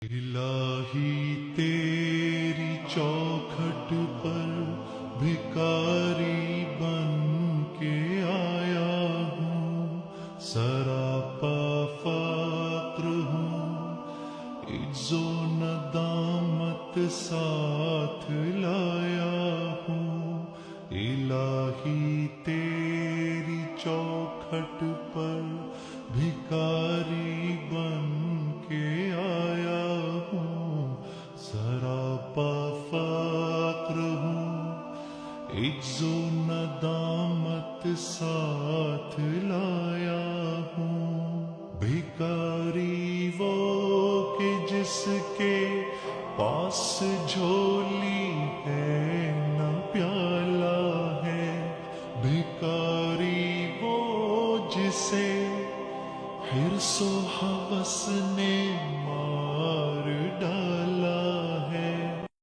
الہی تیری چوکھٹ پر بھکاری بن کے آیا ہوں، سراپا فقر ہوں، عجز و ندامت ساتھ لایا ہوں۔ الہی تیری چوکھٹ پر بھکاری بن کے آیا ہوں، سراپا فقر ہوں، عجز و ندامت ساتھ لایا ہوں۔ بھکاری وہ کہ جس کے پاس جھولی ہے نہ پیالہ ہے، بھکاری وہ جسے حرص و ہوس نے